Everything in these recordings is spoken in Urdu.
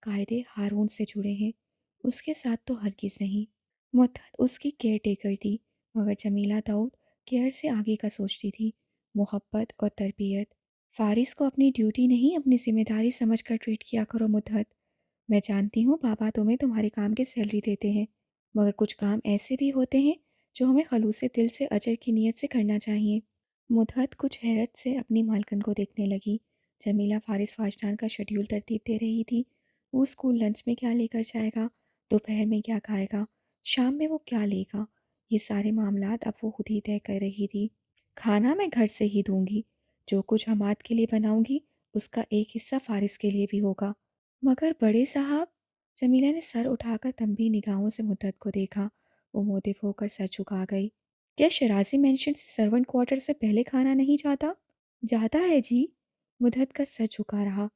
قاعدے ہارون سے جڑے ہیں، اس کے ساتھ تو ہرگز نہیں۔ مدحت اس کی کیئر ٹیکر تھی، مگر جمیلہ داؤد کیئر سے آگے کا سوچتی تھی، محبت اور تربیت۔ فارس کو اپنی ڈیوٹی نہیں اپنی ذمہ داری سمجھ کر ٹریٹ کیا کرو مدحت۔ میں جانتی ہوں بابا تمہیں تمہارے کام کی سیلری دیتے ہیں، مگر کچھ کام ایسے بھی ہوتے ہیں جو ہمیں خلوص دل سے اجر کی نیت سے کرنا چاہیے۔ مدحت کچھ حیرت سے اپنی مالکن کو دیکھنے لگی۔ جمیلہ فارس واجدان کا شیڈیول ترتیب دے رہی تھی۔ وہ اسکول لنچ میں کیا لے کر جائے گا، دوپہر میں کیا کھائے گا، شام میں وہ کیا لے گا، یہ سارے معاملات اب وہ خود ہی طے کر رہی تھی۔ کھانا میں گھر سے ہی دوں گی، جو کچھ حماد کے لیے بناؤں گی اس کا ایک حصہ فارس کے لیے بھی ہوگا۔ مگر بڑے صاحب، جمیلہ نے سر اٹھا کر تنبیہ نگاہوں سے مدحت کو دیکھا۔ وہ مودب ہو کر سر جھکا گئی۔ کیا شرازی مینشن سے سرونٹ کوارٹر سے پہلے کھانا نہیں جاتا؟ جاتا ہے جی۔ مدحت کا سر جھکا رہا۔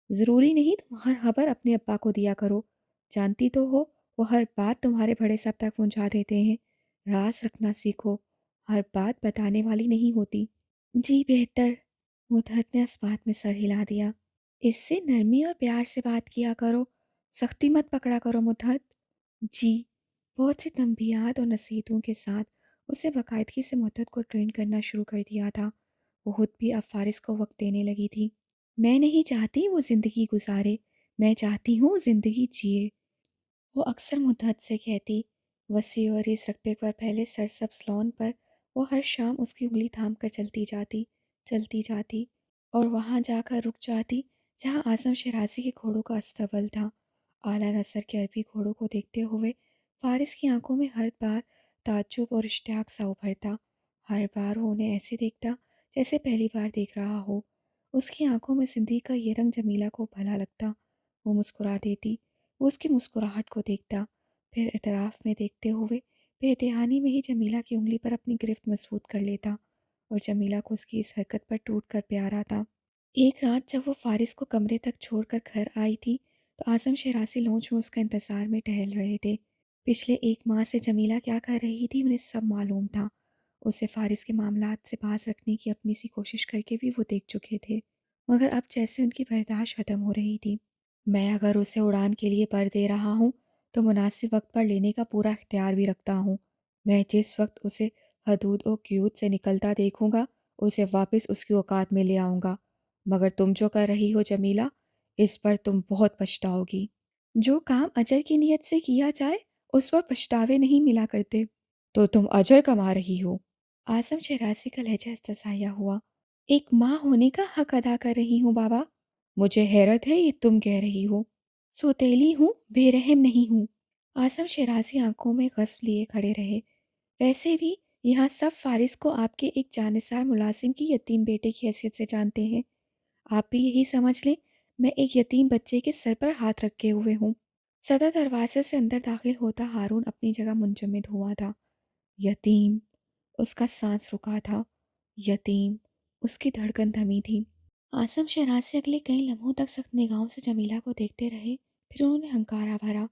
ضروری نہیں تم ہر خبر اپنے ابا کو دیا کرو، جانتی تو ہو وہ ہر بات تمہارے بڑے صاحب تک پہنچا دیتے ہیں۔ راز رکھنا سیکھو، ہر بات بتانے والی نہیں ہوتی۔ جی بہتر۔ مدحت نے اس بات میں سر ہلا دیا۔ اس سے نرمی اور پیار سے بات کیا کرو، سختی مت پکڑا کرو مدحت۔ جی۔ بہت سی تنبیہات اور نصیحتوں کے ساتھ اسے باقاعدگی سے مدحت کو ٹرین کرنا شروع کر دیا تھا۔ وہ خود بھی اب فارس کو وقت دینے لگی تھی۔ میں نہیں چاہتی وہ زندگی گزارے، میں چاہتی ہوں زندگی جیے، وہ اکثر مدحت سے کہتی۔ وسیع اور اس رقبے پر پھیلے سرسبز لان پر وہ ہر شام اس کی انگلی تھام کر چلتی جاتی اور وہاں جا کر رک جاتی جہاں اعظم شیرازی کے گھوڑوں کا استبل تھا۔ اعلیٰ نسل کے عربی گھوڑوں کو دیکھتے ہوئے فارس کی آنکھوں میں ہر بار تعجب اور اشتیاق سا ابھرتا۔ ہر بار وہ انہیں ایسے دیکھتا جیسے پہلی بار دیکھ رہا ہو۔ اس کی آنکھوں میں زندگی کا یہ رنگ جمیلہ کو بھلا لگتا۔ وہ مسکرا دیتی۔ وہ اس کی مسکراہٹ کو دیکھتا، پھر اطراف میں دیکھتے ہوئے بے دھیانی میں ہی جمیلہ کی انگلی پر اپنی گرفت مضبوط کر لیتا اور جمیلہ کو اس کی اس حرکت پر ٹوٹ کر پیار آتا۔ ایک رات جب وہ فارس کو کمرے تک چھوڑ کر گھر آئی تھی تو اعظم شیرازی لونج میں اس کا انتظار میں ٹہل رہے تھے۔ پچھلے ایک ماہ سے جمیلہ کیا کر رہی تھی انہیں سب معلوم تھا۔ اسے فارس کے معاملات سے باز رکھنے کی اپنی سی کوشش کر کے بھی وہ دیکھ چکے تھے، مگر اب جیسے ان کی برداشت ختم ہو رہی تھی۔ میں اگر اسے اڑان کے لیے پر دے رہا ہوں تو مناسب وقت پر لینے کا پورا اختیار بھی رکھتا ہوں۔ میں جس وقت اسے حدود و قیود سے نکلتا دیکھوں گا اسے واپس اس کی اوقات میں لے آؤں گا، مگر تم جو کر رہی ہو جمیلہ، اس پر تم بہت پچھتاؤ گی۔ جو کام اجر کی نیت سے کیا جائے اس پر پچھتاوے نہیں ملا کرتے۔ تو تم اجر کما رہی ہو؟ اعظم شیرازی کا لہجہ استحصائیہ ہوا۔ ایک ماں ہونے کا حق ادا کر رہی ہوں بابا۔ مجھے حیرت ہے یہ تم کہہ رہی ہو۔ سوتیلی ہوں، بے رحم نہیں ہوں۔ اعظم شیرازی آنکھوں میں غضب لیے کھڑے رہے۔ ویسے بھی یہاں سب فارس کو آپ کے ایک جانثار ملازم کی یتیم بیٹے کی حیثیت سے جانتے ہیں۔ آپ بھی یہی سمجھ لیں میں ایک یتیم بچے کے سر پر ہاتھ رکھے ہوئے ہوں۔ صدر دروازے سے اندر داخل ہوتا ہارون اپنی جگہ منجمد ہوا تھا۔ یتیم، اس کا سانس رکا تھا۔ یتیم، اس کی دھڑکن تھمی تھی۔ اعظم شیرازی اگلے کئی لمحوں تک سخت نگاہوں سے جمیلہ کو دیکھتے رہے، پھر انہوں نے ہنکارا بھرا۔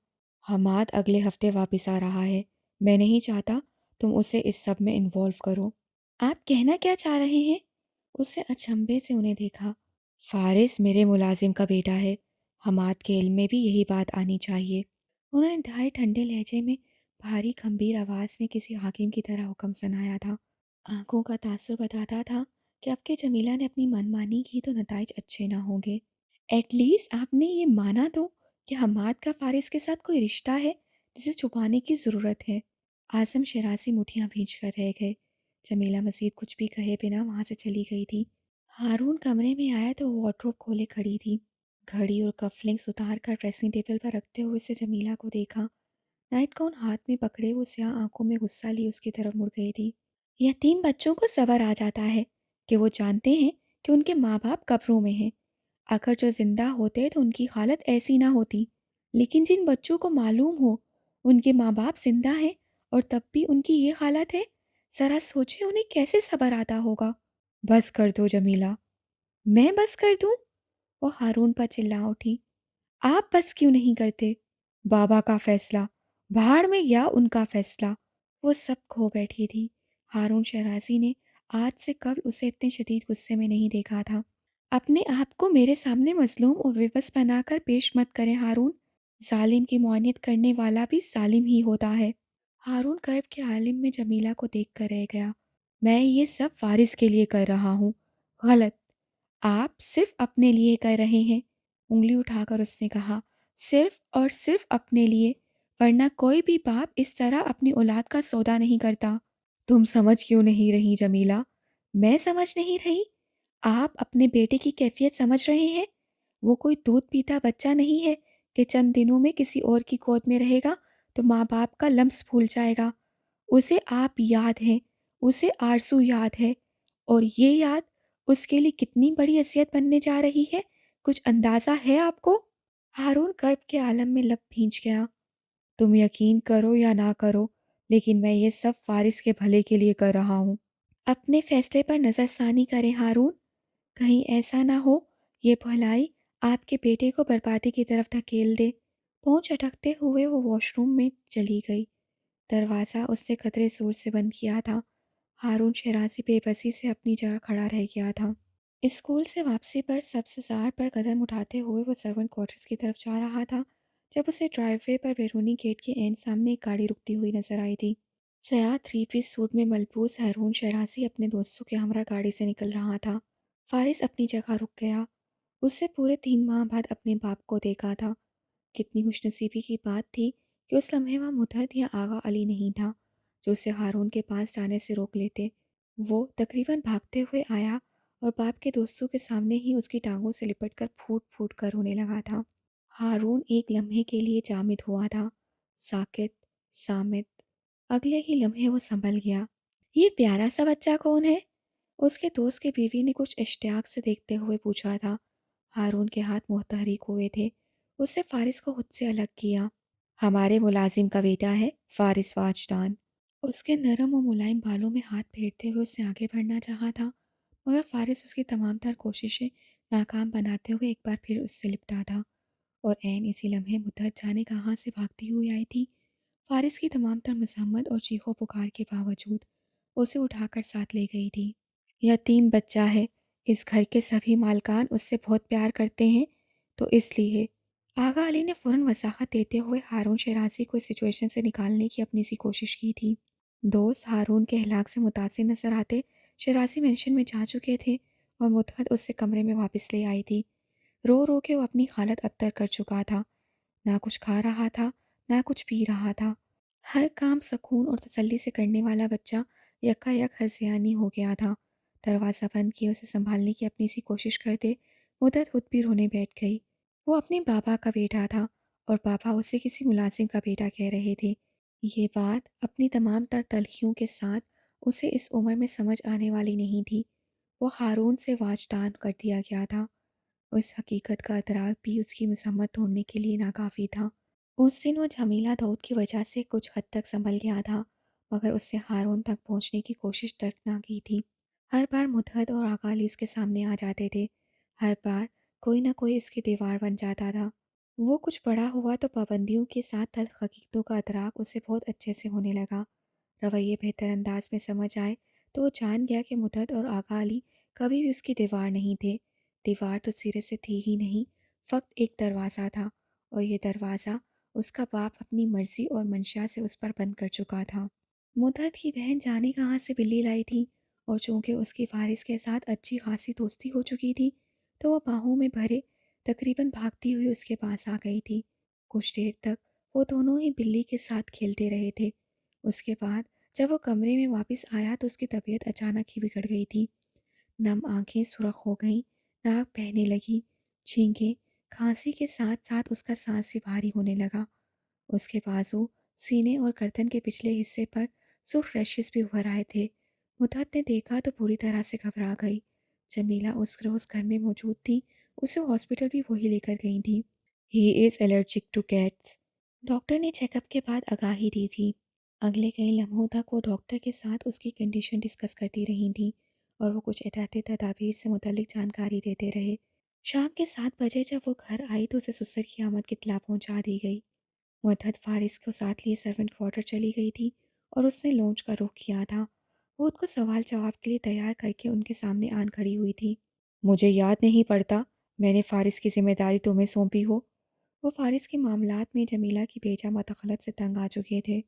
حماد اگلے ہفتے واپس آ رہا ہے، میں نہیں چاہتا تم اسے اس سب میں انوالو کرو۔ آپ کہنا کیا چاہ رہے ہیں؟ اس سے اچنبھے سے انہیں دیکھا۔ فارس میرے ملازم کا بیٹا ہے، حماد کے علم میں بھی یہی بات آنی چاہیے۔ انہوں نے انتہائی ٹھنڈے لہجے میں بھاری گھمبیر آواز میں کسی حاکم کی طرح حکم سنایا تھا۔ آنکھوں کا تاثر بتاتا تھا کہ اب کہ جمیلہ نے اپنی من مانی کی تو نتائج اچھے نہ ہوں گے۔ ایٹ لیسٹ آپ نے یہ مانا تو کہ حماد کا فارس کے ساتھ کوئی رشتہ ہے جسے چھپانے کی ضرورت ہے۔ اعظم شیرازی مٹھیاں بھینچ کر رہ گئے۔ جمیلہ مزید کچھ بھی کہے بنا وہاں سے چلی گئی تھی۔ ہارون کمرے میں آیا تو وہ وارڈروب کھولے کھڑی تھی۔ گھڑی اور کف لنکس اتار کر ڈریسنگ ٹیبل پر رکھتے ہوئے سے جمیلہ کو دیکھا۔ نائٹ گاؤن ہاتھ میں پکڑے وہ سیاہ آنکھوں میں غصہ لی اس کی طرف مڑ گئی تھی۔ یتیم بچوں کو صبر آ جاتا ہے کہ وہ جانتے ہیں کہ ان کے ماں باپ قبروں میں ہیں۔ اگر جو زندہ ہوتے تو ان کی حالت ایسی نہ ہوتی، لیکن جن بچوں کو معلوم ہو ان کے ماں باپ زندہ ہیں اور تب بھی ان کی یہ حالت ہے، ذرا سوچے انہیں کیسے صبر آتا ہوگا۔ بس کر دو جمیلہ۔ میں بس کر دوں؟ وہ ہارون پر چلا اٹھی۔ آپ بس کیوں نہیں کرتے؟ بابا کا فیصلہ، بھاڑ میں گیا ان کا فیصلہ۔ وہ سب کھو بیٹھی تھی۔ ہارون شیرازی نے آج سے قبل اسے اتنے شدید غصے میں نہیں دیکھا تھا۔ اپنے آپ کو میرے سامنے مظلوم اور بےبس بنا کر پیش مت کریں ہارون۔ ظالم کی معاونت کرنے والا بھی ظالم ہی ہوتا ہے۔ ہارون کرب کے عالم میں جمیلہ کو دیکھ کر رہ گیا۔ میں یہ سب فارس کے لیے کر رہا ہوں۔ غلط، آپ صرف اپنے لیے کر رہے ہیں۔ انگلی اٹھا کر اس نے کہا، صرف اور صرف اپنے لیے، ورنہ کوئی بھی باپ اس طرح اپنی اولاد کا سودا نہیں کرتا۔ تم سمجھ کیوں نہیں رہی جمیلہ؟ میں سمجھ نہیں رہی؟ آپ اپنے بیٹے کی کیفیت سمجھ رہے ہیں؟ وہ کوئی دودھ پیتا بچہ نہیں ہے کہ چند دنوں میں کسی اور کی گود میں رہے گا تو ماں باپ کا لمس بھول جائے گا۔ اسے آپ یاد ہیں، اسے آرزو یاد ہے، اور یہ یاد اس کے لیے کتنی بڑی اذیت بننے جا رہی ہے، کچھ اندازہ ہے آپ کو؟ ہارون کرب کے عالم میں لب بھینچ گیا۔ تم یقین کرو یا نہ کرو، لیکن میں یہ سب فارس کے بھلے کے لیے کر رہا ہوں۔ اپنے فیصلے پر نظر ثانی کریں ہارون، کہیں ایسا نہ ہو یہ بھلائی آپ کے بیٹے کو بربادی کی طرف دھکیل دے۔ پونچھ اٹکتے ہوئے وہ واش روم میں چلی گئی۔ دروازہ اس نے قدرے زور سے بند کیا تھا۔ ہارون شرازی بے بسی سے اپنی جگہ کھڑا رہ گیا تھا۔ اسکول سے واپسی پر سبززار پر قدم اٹھاتے ہوئے وہ سرونٹ کوارٹرز کی طرف جا رہا تھا جب اسے ڈرائیو وے پر بیرونی گیٹ کے عین سامنے ایک گاڑی رکتی ہوئی نظر آئی تھی۔ سیاہ 3 پیس سوٹ میں ملبوس ہارون شرازی اپنے دوستوں کے ہمراہ گاڑی سے نکل رہا تھا۔ فارس اپنی جگہ رک گیا۔ اس سے پورے 3 ماہ بعد اپنے باپ کو دیکھا تھا۔ کتنی خوش نصیبی کی بات تھی کہ اس لمحے وہاں مدحت یا آغا علی نہیں تھا جو اسے ہارون کے پاس جانے سے روک لیتے۔ وہ تقریباً بھاگتے ہوئے آیا اور باپ کے دوستوں کے سامنے ہی اس کی ٹانگوں سے لپٹ کر پھوٹ پھوٹ کر رونے لگا تھا۔ ہارون ایک لمحے کے لیے جامد ہوا تھا، ساکت، صامت۔ اگلے ہی لمحے وہ سنبھل گیا۔ یہ پیارا سا بچہ کون ہے؟ اس کے دوست کی بیوی نے کچھ اشتیاق سے دیکھتے ہوئے پوچھا تھا۔ ہارون کے ہاتھ متحرک ہوئے تھے۔ اس نے فارس کو خود سے الگ کیا۔ ہمارے ملازم کا بیٹا ہے، فارس واجدان۔ اس کے نرم و ملائم بالوں میں ہاتھ پھیرتے ہوئے اس نے آگے بڑھنا چاہا تھا، مگر فارس اس کی تمام تر کوششیں ناکام بناتے ہوئے ایک بار پھر اس سے لپٹا تھا، اور عین اسی لمحے مدت جانے کہاں سے بھاگتی ہوئی آئی تھی۔ فارس کی تمام تر مزاحمت اور چیخ و پکار کے باوجود اسے اٹھا کر ساتھ لے گئی تھی۔ یتیم بچہ ہے، اس گھر کے سبھی مالکان اس سے بہت پیار کرتے ہیں، تو اس لیے آغا علی نے فوراً وضاحت دیتے ہوئے ہارون شرازی کو اس سچویشن سے نکالنے کی اپنی سی کوشش کی تھی۔ دوست ہارون کے ہلاک سے متاثر نظر آتے شرازی مینشن میں جا چکے تھے اور مدحت اس سے کمرے میں واپس لے آئی تھی۔ رو رو کے وہ اپنی حالت ابتر کر چکا تھا، نہ کچھ کھا رہا تھا نہ کچھ پی رہا تھا۔ ہر کام سکون اور تسلی سے کرنے والا بچہ یکا یک ہذیانی ہو گیا تھا۔ دروازہ بند کیے اسے سنبھالنے کی اپنی سی کوشش کرتے مدت خود بھی رونے بیٹھ گئی۔ وہ اپنے بابا کا بیٹا تھا اور بابا اسے کسی ملازم کا بیٹا کہہ رہے تھے۔ یہ بات اپنی تمام تر تلخیوں کے ساتھ اسے اس عمر میں سمجھ آنے والی نہیں تھی۔ وہ ہارون سے واجدان کر دیا گیا تھا۔ اس حقیقت کا ادراک بھی اس کی مذمت توڑنے کے لیے ناکافی تھا۔ اس دن وہ جمیلہ داؤد کی وجہ سے کچھ حد تک سنبھل گیا تھا، مگر اس سے ہارون تک پہنچنے کی کوشش دردناک ہی تھی۔ ہر بار مدحت اور آغا علی اس کے سامنے آ جاتے تھے، ہر بار کوئی نہ کوئی اس کی دیوار بن جاتا تھا۔ وہ کچھ بڑا ہوا تو پابندیوں کے ساتھ تلخ حقیقتوں کا ادراک اسے بہت اچھے سے ہونے لگا۔ رویے بہتر انداز میں سمجھ آئے تو وہ جان گیا کہ مدحت اور آغا علی کبھی بھی اس کی دیوار نہیں تھے۔ دیوار تو سرے سے تھی ہی نہیں، فقط ایک دروازہ تھا، اور یہ دروازہ اس کا باپ اپنی مرضی اور منشا سے اس پر بند کر چکا تھا۔ مدحت کی بہن جانے کہاں سے بلی لائی تھی، اور چونکہ اس کی فارس کے ساتھ اچھی خاصی دوستی ہو چکی تھی تو وہ باہوں میں بھرے تقریباً بھاگتی ہوئی اس کے پاس آ گئی تھی۔ کچھ دیر تک وہ دونوں ہی بلی کے ساتھ کھیلتے رہے تھے۔ اس کے بعد جب وہ کمرے میں واپس آیا تو اس کی طبیعت اچانک ہی بگڑ گئی تھی۔ نم آنکھیں سرخ ہو گئیں، ناک بہنے لگی، چھینکیں، کھانسی کے ساتھ ساتھ اس کا سانس بھی بھاری ہونے لگا۔ اس کے بازو، سینے اور گردن کے پچھلے حصے پر سرخ ریشز بھی ابھر آئے تھے۔ مدحت نے دیکھا تو پوری طرح سے گھبرا گئی۔ جمیلہ اس روز گھر میں موجود تھی، اسے ہاسپٹل بھی وہی لے کر گئی تھی۔ ہی از الرجک ٹو کیٹس، ڈاکٹر نے چیک اپ کے بعد آگاہی دی تھی۔ اگلے کئی لمحوں تک وہ ڈاکٹر کے ساتھ اس کی کنڈیشن ڈسکس کرتی رہی تھیں اور وہ کچھ احتیاطی تدابیر سے متعلق جانکاری دیتے رہے۔ شام کے 7 بجے جب وہ گھر آئی تو اسے سسر کی آمد کی اطلاع پہنچا دی گئی۔ مدحت فارس کو ساتھ لیے سرونٹ کوارٹر چلی گئی تھی اور اس نے لونچ کا رخ کیا تھا۔ وہ خود کو سوال جواب کے لیے تیار کر کے ان کے سامنے آن کھڑی ہوئی تھی۔ مجھے یاد نہیں پڑتا میں نے فارس کی ذمہ داری تمہیں سونپی ہو۔ وہ فارس کے معاملات میں جمیلہ کی بیجا مداخلت سے تنگ آ چکے تھے۔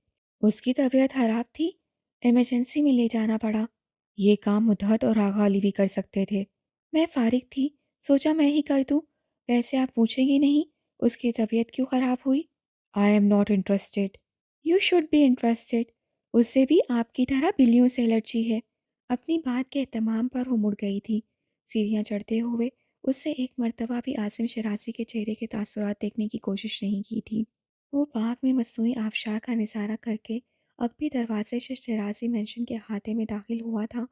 اس کی طبیعت خراب تھی، ایمرجنسی میں لے جانا پڑا۔ یہ کام مدحت اور آغا علی بھی کر سکتے تھے۔ میں فارغ تھی، سوچا میں ہی کر دوں۔ ویسے آپ پوچھیں گے نہیں اس کی طبیعت کیوں خراب ہوئی؟ I am not interested. You should be interested. اس سے بھی آپ کی طرح بلیوں سے الرجی ہے۔ اپنی بات کے اہتمام پر وہ مڑ گئی تھی۔ سیڑھیاں چڑھتے ہوئے اس سے ایک مرتبہ بھی عاصم شرازی کے چہرے کے تاثرات دیکھنے کی کوشش نہیں کی تھی۔ وہ باغ میں مصنوعی آبشار کا نظارہ کر کے اب بھی دروازے سے شرازی مینشن کے احاطے میں داخل ہوا تھا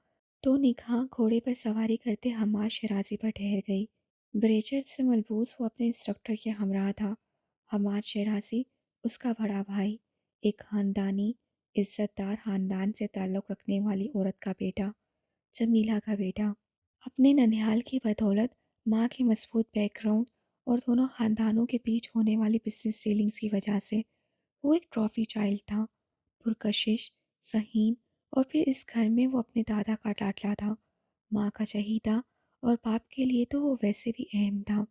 تو نگاہ گھوڑے پر سواری کرتے حماد شرازی پر ٹھہر گئی۔ بریچر سے ملبوس وہ اپنے انسٹرکٹر کے ہمراہ تھا۔ حماد شرازی اس کا بڑا بھائی، ایک خاندانی عزت دار خاندان سے تعلق رکھنے والی عورت کا بیٹا، جمیلہ کا بیٹا۔ اپنے ننھیال کی بدولت، ماں کے مضبوط بیک گراؤنڈ اور دونوں خاندانوں کے بیچ ہونے والی بزنس ڈیلنگز کی وجہ سے وہ ایک ٹرافی چائلڈ تھا، پرکشش، ذہین، اور پھر اس گھر میں وہ اپنے دادا کا لاڈلا تھا، ماں کا چہیتا، اور باپ کے لیے تو وہ ویسے بھی اہم تھا۔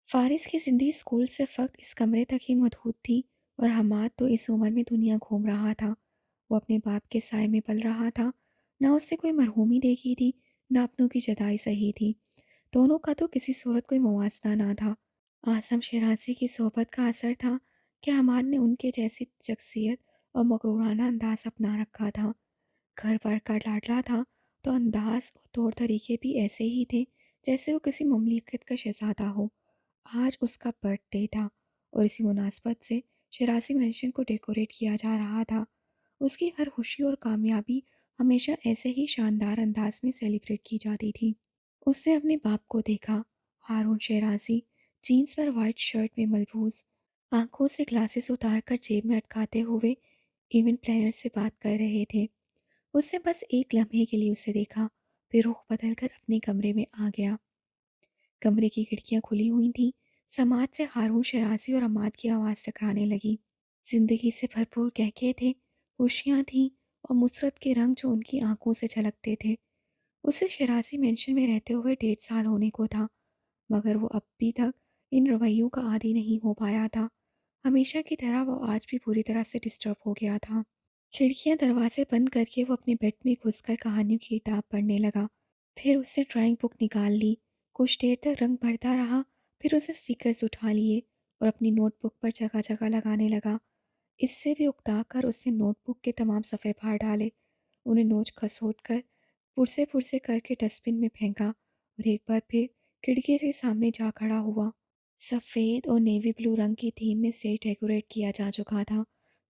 فارس کی زندگی اسکول سے فقط اس کمرے تک ہی محدود تھی اور حماد تو اس عمر میں دنیا گھوم رہا تھا۔ وہ اپنے باپ کے سائے میں پل رہا تھا، نہ اس نے کوئی مرحومی دیکھی تھی، نہ اپنوں کی جدائی سہی تھی۔ دونوں کا تو کسی صورت کوئی موازنہ نہ تھا۔ اعظم شرازی کی صحبت کا اثر تھا کہ حماد نے ان کے جیسی شخصیت اور مغرورانہ انداز اپنا رکھا تھا۔ گھر بھر کا لاڈلا تھا تو انداز اور طور طریقے بھی ایسے ہی تھے جیسے وہ کسی مملکت کا شہزادہ ہو۔ آج اس کا برتھ ڈے تھا اور اسی مناسبت سے شرازی مینشن کو ڈیکوریٹ کیا جا رہا تھا۔ اس کی ہر خوشی اور کامیابی ہمیشہ ایسے ہی شاندار انداز میں سیلیبریٹ کی جاتی تھی۔ اس نے اپنے باپ کو دیکھا، ہارون شیرازی، جینس پر وائٹ شرٹ میں ملبوس، آنکھوں سے گلاسز اتار کر جیب میں اٹکاتے ہوئے ایونٹ پلانر سے بات کر رہے تھے۔ اس نے بس ایک لمحے کے لیے اسے دیکھا، پھر رخ بدل کر اپنے کمرے میں آ گیا۔ کمرے کی کھڑکیاں کھلی ہوئی تھیں، سماعت سے ہارون شرازی اور عماد کی آواز ٹکرانے لگی۔ زندگی سے بھرپور کہکے تھے، خوشیاں تھیں اور مسرت کے رنگ جو ان کی آنکھوں سے جھلکتے تھے۔ اسے شرازی مینشن میں رہتے ہوئے 1.5 سال ہونے کو تھا، مگر وہ اب بھی تک ان رویوں کا عادی نہیں ہو پایا تھا۔ ہمیشہ کی طرح وہ آج بھی پوری طرح سے ڈسٹرب ہو گیا تھا۔ کھڑکیاں دروازے بند کر کے وہ اپنے بیڈ میں گھس کر کہانیوں کی کتاب پڑھنے لگا۔ پھر اس نے ڈرائنگ بک نکال لی، کچھ دیر تک رنگ بھرتا رہا، پھر اسے اسٹیکرز اٹھا لیے اور اپنی نوٹ بک پر جگہ جگہ لگانے لگا۔ اس سے بھی اکتا کر اس نے نوٹ بک کے تمام صفحے پھاڑ ڈالے، انہیں نوچ کھسوٹ کر پرسے پرسے کر کے ڈسٹ بن میں پھینکا اور ایک بار پھر کھڑکی کے سامنے جا کھڑا ہوا۔ سفید اور نیوی بلو رنگ کی تھیم میں اسٹیج ڈیکوریٹ کیا جا چکا تھا۔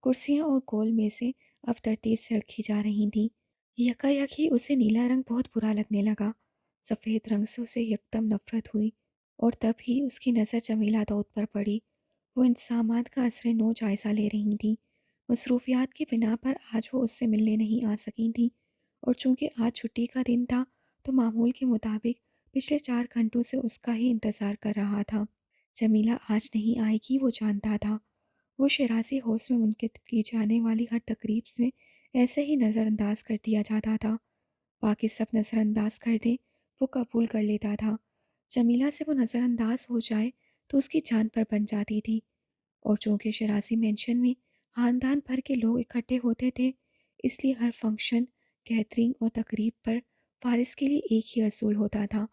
کرسیاں اور گول میزیں اب ترتیب سے رکھی جا رہی تھیں۔ یکا ہی اسے نیلا رنگ بہت برا لگنے لگا۔ سفید رنگ سے اسے یکدم نفرت ہوئی اور تب ہی اس کی نظر جمیلہ داؤد پر پڑی۔ وہ انتظامات کا عذر نو جائزہ لے رہی تھیں۔ مصروفیات کی بنا پر آج وہ اس سے ملنے نہیں آ سکی تھیں اور چونکہ آج چھٹی کا دن تھا تو معمول کے مطابق پچھلے 4 گھنٹوں سے اس کا ہی انتظار کر رہا تھا۔ جمیلہ آج نہیں آئے گی وہ جانتا تھا۔ وہ شرازی ہاؤس میں منعقد کی جانے والی ہر تقریب میں ایسے ہی نظر انداز کر دیا جاتا تھا۔ باقی سب نظر انداز کر دیں وہ قبول کر لیتا تھا، جمیلہ سے وہ نظر انداز ہو جائے تو اس کی جان پر بن جاتی تھی۔ اور چونکہ شرازی مینشن میں خاندان بھر کے لوگ اکٹھے ہوتے تھے، اس لیے ہر فنکشن، گیدرنگ اور تقریب پر فارس کے لیے ایک ہی اصول ہوتا تھا: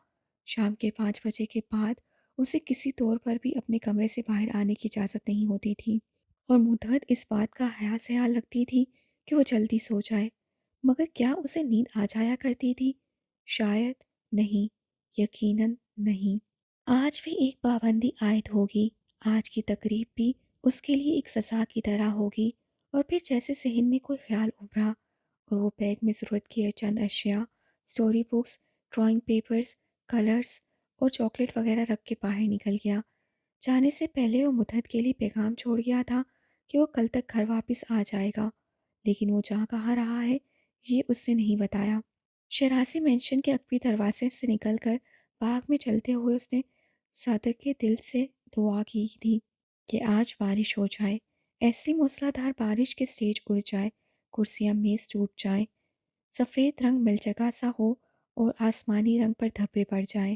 شام کے 5 بجے کے بعد اسے کسی طور پر بھی اپنے کمرے سے باہر آنے کی اجازت نہیں ہوتی تھی، اور مدحت اس بات کا خیال رکھتی تھی کہ وہ جلدی سو جائے۔ مگر کیا اسے نیند آ جایا کرتی تھی؟ شاید نہیں، یقیناً نہیں۔ آج بھی ایک پابندی عائد ہوگی، آج کی تقریب بھی اس کے لیے ایک سزا کی طرح ہوگی۔ اور پھر جیسے ذہن میں کوئی خیال ابھرا اور وہ بیگ میں ضرورت کی چند اشیاء، story books, drawing papers, colours اور چاکلیٹ وغیرہ رکھ کے باہر نکل گیا۔ جانے سے پہلے وہ مدحت کے لیے پیغام چھوڑ گیا تھا کہ وہ کل تک گھر واپس آ جائے گا، لیکن وہ جا کہاں رہا ہے یہ اس سے نہیں بتایا۔ شرازی مینشن کے عقبی دروازے سے نکل کر باغ میں چلتے ہوئے اس نے صادق دل سے دعا کی تھی کہ آج بارش ہو جائے، ایسی موسلا دھار بارش کے سٹیج اڑ جائے، کرسیاں میز ٹوٹ جائیں، سفید رنگ مل جگہ سا ہو اور آسمانی رنگ پر دھبے پڑ جائیں۔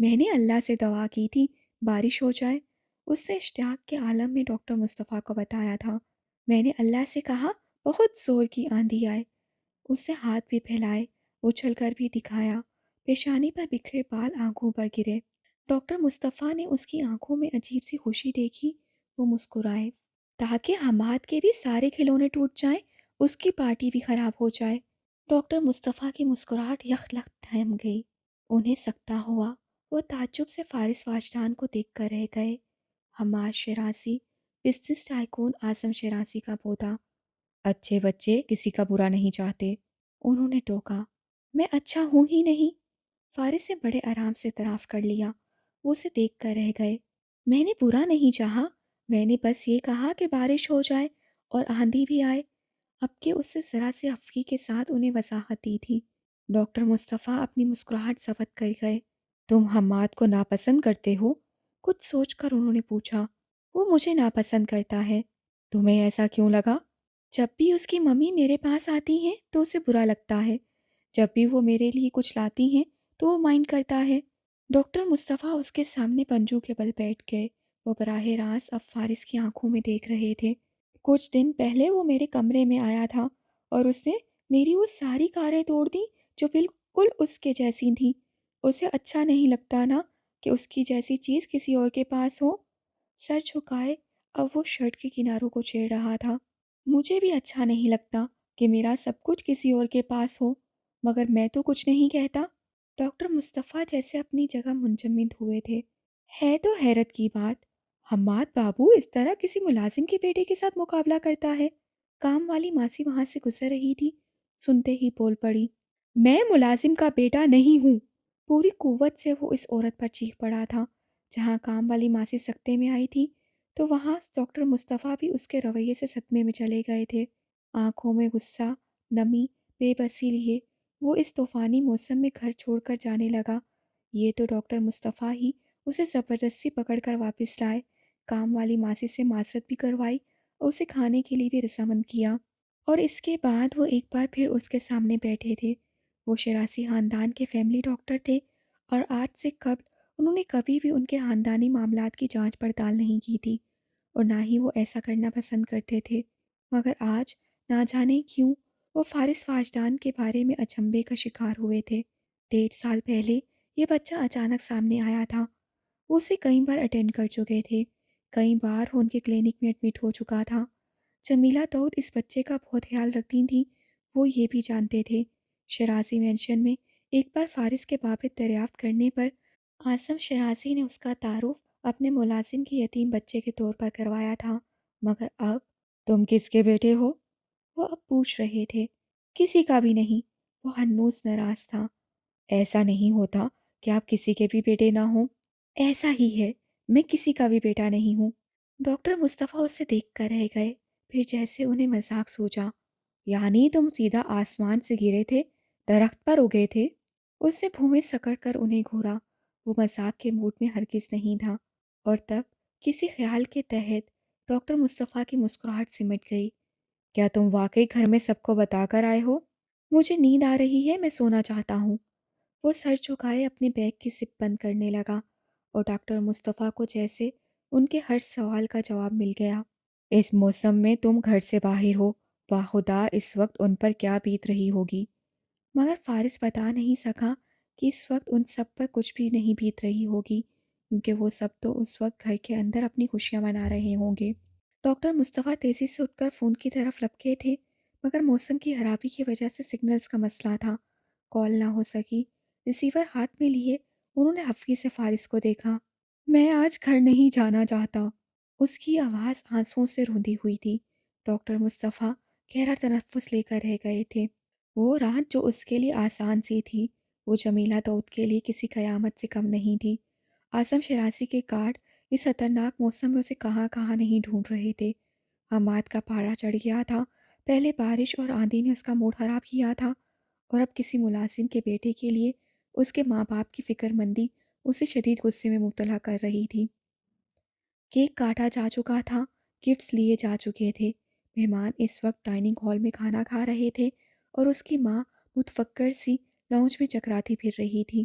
میں نے اللہ سے دعا کی تھی بارش ہو جائے، اس نے اشتیاق کے عالم میں ڈاکٹر مصطفیٰ کو بتایا تھا۔ میں نے اللہ سے کہا بہت زور کی آندھی آئے، اس نے ہاتھ بھی پھیلائے، اچھل کر بھی دکھایا، پیشانی پر بکھرے بال آنکھوں پر گرے۔ ڈاکٹر مصطفیٰ نے اس کی آنکھوں میں عجیب سی خوشی دیکھی، وہ مسکرائے، تاکہ حماد کے بھی سارے کھلونے ٹوٹ جائیں، اس کی پارٹی بھی خراب ہو جائے۔ ڈاکٹر مصطفیٰ کی مسکراہٹ یکلخت تھم گئی، انہیں سکتہ ہوا، وہ تعجب سے فارس واجدان کو دیکھ کر رہ گئے۔ حماد شیرازی، بزنس ٹائکون اعظم شیرازی کا پوتا، اچھے بچے کسی کا برا نہیں چاہتے، انہوں نے ٹوکا۔ میں اچھا ہوں ہی نہیں، فارس نے بڑے آرام سے اعتراف کر لیا، وہ اسے دیکھ کر رہ گئے۔ میں نے برا نہیں چاہا، میں نے بس یہ کہا کہ بارش ہو جائے اور آندھی بھی آئے، اب کہ اس سے ذرا سے افکی کے ساتھ انہیں وضاحت دی تھی۔ ڈاکٹر مصطفیٰ اپنی مسکراہٹ ضبط کر گئے۔ تم حماد کو ناپسند کرتے ہو؟ کچھ سوچ کر انہوں نے پوچھا۔ وہ مجھے ناپسند کرتا ہے۔ تمہیں ایسا کیوں لگا؟ جب بھی اس کی ممی میرے پاس آتی ہیں تو اسے برا لگتا ہے، جب بھی وہ میرے لیے کچھ لاتی ہیں تو وہ مائنڈ کرتا ہے۔ ڈاکٹر مصطفیٰ اس کے سامنے پنجوں کے بل بیٹھ گئے، وہ براہ راست اب فارس کی آنکھوں میں دیکھ رہے تھے۔ کچھ دن پہلے وہ میرے کمرے میں آیا تھا اور اس نے میری وہ ساری کاریں توڑ دیں جو بالکل اس کے جیسی تھیں۔ اسے اچھا نہیں لگتا نا کہ اس کی جیسی چیز کسی اور کے پاس ہو۔ سر جھکائے اب وہ شرٹ کے کناروں کو چھیڑ رہا تھا۔ مجھے بھی اچھا نہیں لگتا کہ میرا سب کچھ کسی اور کے پاس ہو، مگر میں تو کچھ نہیں کہتا۔ ڈاکٹر مصطفیٰ جیسے اپنی جگہ منجمد ہوئے تھے۔ ہے تو حیرت کی بات، حماد بابو اس طرح کسی ملازم کے بیٹے کے ساتھ مقابلہ کرتا ہے۔ کام والی ماسی وہاں سے گزر رہی تھی، سنتے ہی بول پڑی، میں ملازم کا بیٹا نہیں ہوں۔ پوری قوت سے وہ اس عورت پر چیخ پڑا تھا۔ جہاں کام والی ماسی سکتے میں آئی تھی تو وہاں ڈاکٹر مصطفیٰ بھی اس کے رویے سے صدمے میں چلے گئے تھے۔ آنکھوں میں غصہ، نمی، بے بسی لیے وہ اس طوفانی موسم میں گھر چھوڑ کر جانے لگا۔ یہ تو ڈاکٹر مصطفیٰ ہی اسے زبردستی پکڑ کر واپس لائے، کام والی ماسی سے معذرت بھی کروائی اور اسے کھانے کے لیے بھی رضامند کیا، اور اس کے بعد وہ ایک بار پھر اس کے سامنے بیٹھے تھے۔ وہ شیرازی خاندان کے فیملی ڈاکٹر تھے اور آج سے قبل انہوں نے کبھی بھی ان کے خاندانی معاملات کی جانچ پڑتال نہیں کی تھی، اور نہ ہی وہ ایسا کرنا پسند کرتے تھے، مگر آج نہ جانے کیوں وہ فارس واجدان کے بارے میں اچنبھے کا شکار ہوئے تھے۔ 1.5 سال پہلے یہ بچہ اچانک سامنے آیا تھا۔ وہ اسے کئی بار اٹینڈ کر چکے تھے، کئی بار وہ ان کے کلینک میں ایڈمٹ ہو چکا تھا۔ جمیلہ داؤد اس بچے کا بہت خیال رکھتی تھیں، وہ یہ بھی جانتے تھے۔ شیرازی مینشن میں ایک بار فارس کے بابت دریافت کرنے پر اعظم شیرازی نے اس کا تعارف اپنے ملازم کے یتیم بچے کے طور پر کروایا تھا، مگر اب تم کس کے بیٹے ہو؟ وہ اب پوچھ رہے تھے۔ کسی کا بھی نہیں، وہ ہنوز ناراض تھا۔ ایسا نہیں ہوتا کہ آپ کسی کے بھی بیٹے نہ ہوں۔ ایسا ہی ہے، میں کسی کا بھی بیٹا نہیں ہوں۔ ڈاکٹر مصطفیٰ اسے دیکھ کر رہ گئے، پھر جیسے انہیں مذاق سوچا، یعنی تم سیدھا آسمان سے گرے تھے، درخت پر اگے تھے؟ اس نے بھویں سکڑ کر انہیں گھورا، وہ مذاق کے موڈ میں ہرگز نہیں تھا۔ اور تب کسی خیال کے تحت ڈاکٹر مصطفیٰ کی مسکراہٹ سمٹ گئی۔ کیا تم واقعی گھر میں سب کو بتا کر آئے ہو؟ مجھے نیند آ رہی ہے، میں سونا چاہتا ہوں۔ وہ سر جھکائے اپنے بیگ کی زپ بند کرنے لگا، اور ڈاکٹر مصطفیٰ کو جیسے ان کے ہر سوال کا جواب مل گیا۔ اس موسم میں تم گھر سے باہر ہو، باخدا اس وقت ان پر کیا بیت رہی ہوگی؟ مگر فارس بتا نہیں سکا کہ اس وقت ان سب پر کچھ بھی نہیں بیت رہی ہوگی، کیونکہ وہ سب تو اس وقت گھر کے اندر اپنی خوشیاں منا رہے ہوں گے۔ ڈاکٹر مصطفیٰ تیزی سے اٹھ کر فون کی طرف لپکے تھے، مگر موسم کی خرابی کی وجہ سے سگنلز کا مسئلہ تھا، کال نہ ہو سکی۔ ریسیور ہاتھ میں لیے انہوں نے حفیظ سے فارس کو دیکھا۔ میں آج گھر نہیں جانا چاہتا۔ اس کی آواز آنسوؤں سے روندھی ہوئی تھی۔ ڈاکٹر مصطفیٰ گہرا تنفس لے کر رہ گئے تھے۔ وہ رات جو اس کے لیے آسان سی تھی، وہ جمیلہ داؤد کے لیے کسی قیامت سے کم نہیں تھی۔ اعظم شیرازی کے کارڈ اس خطرناک موسم میں اسے کہاں کہاں نہیں ڈھونڈ رہے تھے۔ حماد کا پارا چڑھ گیا تھا، پہلے بارش اور آندھی نے اس کا موڈ خراب کیا تھا، اور اب کسی ملازم کے بیٹے کے لیے اس کے ماں باپ کی فکر مندی اسے شدید غصے میں مبتلا کر رہی تھی۔ کیک کاٹا جا چکا تھا، گفٹس لیے جا چکے تھے، مہمان اس وقت ڈائننگ ہال میں کھانا کھا رہے تھے، اور اس کی ماں متفکر سی لاؤنج میں چکراتی پھر رہی تھی۔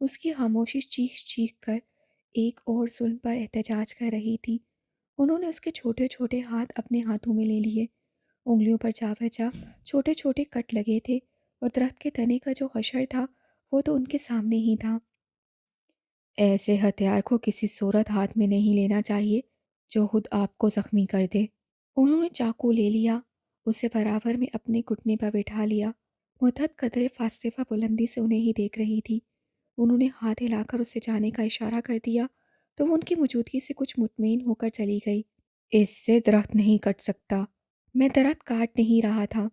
اس کی خاموشی چیخ چیخ کر ایک اور ظلم پر احتجاج کر رہی تھی۔ انہوں نے اس کے چھوٹے چھوٹے ہاتھ اپنے ہاتھوں میں لے لیے، انگلیوں پر جا بجا چھوٹے چھوٹے کٹ لگے تھے، اور درخت کے تنے کا جو حشر تھا وہ تو ان کے سامنے ہی تھا۔ ایسے ہتھیار کو کسی صورت ہاتھ میں نہیں لینا چاہیے جو خود آپ کو زخمی کر دے۔ انہوں نے چاقو لے لیا، اسے برابر میں اپنے گھٹنے پر بٹھا لیا۔ مدت قدرے فاصلے پر بلندی سے انہیں ہی دیکھ رہی تھی۔ انہوں نے ہاتھ ہلا کر اسے جانے کا اشارہ کر دیا تو وہ ان کی موجودگی سے کچھ مطمئن ہو کر چلی گئی۔ اس سے درخت نہیں کٹ سکتا۔ میں درخت کاٹ نہیں رہا تھا۔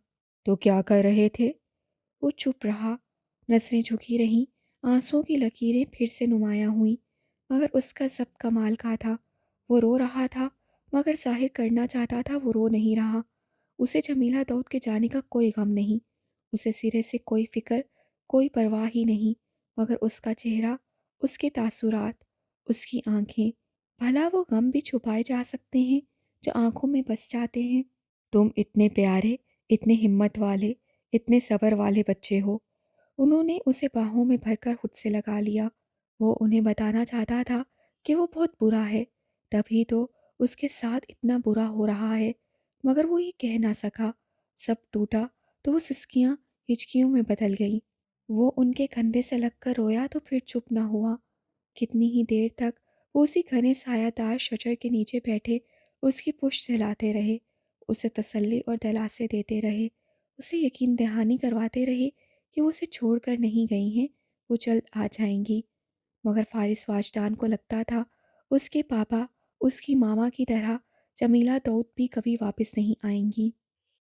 تو کیا کر رہے تھے؟ وہ چپ رہا، نظریں جھکی رہیں، آنسوں کی لکیریں پھر سے نمایاں ہوئیں، مگر اس کا ضبط کمال کا تھا۔ وہ رو رہا تھا، مگر ظاہر کرنا چاہتا تھا وہ رو نہیں رہا۔ اسے جمیلہ داؤد کے جانے کا کوئی غم نہیں، اسے سرے سے کوئی فکر، کوئی پرواہ ہی نہیں، مگر اس کا چہرہ، اس کے تاثرات، اس کی آنکھیں، بھلا وہ غم بھی چھپائے جا سکتے ہیں جو آنکھوں میں بس جاتے ہیں؟ تم اتنے پیارے، اتنے ہمت والے، اتنے صبر والے بچے ہو۔ انہوں نے اسے باہوں میں بھر کر خود سے لگا لیا۔ وہ انہیں بتانا چاہتا تھا کہ وہ بہت برا ہے، تبھی تو اس کے ساتھ اتنا برا ہو رہا ہے، مگر وہ یہ کہہ نہ سکا۔ سب ٹوٹا تو وہ سسکیاں ہچکیوں میں بدل گئیں۔ وہ ان کے کندھے سے لگ کر رویا تو پھر چپ نہ ہوا۔ کتنی ہی دیر تک وہ اسی گھنے سایہ دار شجر کے نیچے بیٹھے اس کی پشت ہلاتے رہے، اسے تسلی اور دلاسے دیتے رہے، اسے یقین دہانی کرواتے رہے کہ وہ اسے چھوڑ کر نہیں گئی ہیں، وہ جلد آ جائیں گی۔ مگر فارس واجدان کو لگتا تھا اس کے پاپا، اس کی ماما کی طرح جمیلہ داؤد بھی کبھی واپس نہیں آئیں گی۔